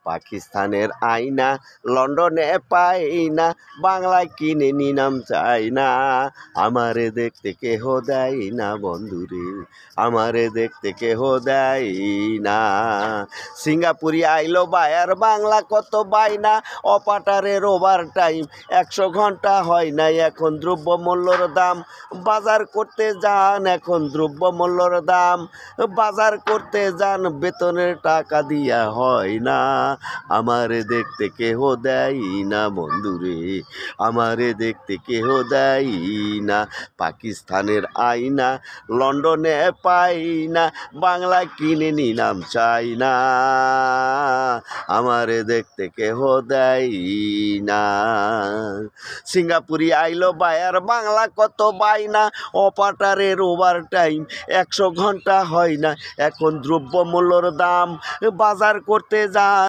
পাকিস্তানের আয়না লন্ডনে পাই না, বাংলায় কিনে নিলাম চাই না। আমারে দেখতে কেহ দেয় না বন্ধুরে, আমারে দেখতে কেহ দেয় না। সিঙ্গাপুরি আইলো বায়ার বাংলা কত বাইনা, অপাটারের ওভার টাইম 100 ঘন্টা হয় নাই, এখন দ্রব্যমূল্যর দাম। বাজার করতে যান এখন দ্রব্যমূল্যর দাম, বাজার করতে যান বেতনের টাকা দিয়া হয় না। আমারে দেখতে কেহ দেয় না বন্ধুরে, আমারে দেখতে কেহ দেয় না। পাকিস্তানের আয়না লন্ডনে পাই না, বাংলায় কিনে নিলাম চাই না। আমারে দেখতে কেহ দেয় না। সিঙ্গাপুরি আইলো বায়ার বাংলা কত বাইনা, অপাটারের ওভার টাইম 100 ঘন্টা হয় না, এখন দ্রব্যমূল্যর দাম। বাজার করতে যা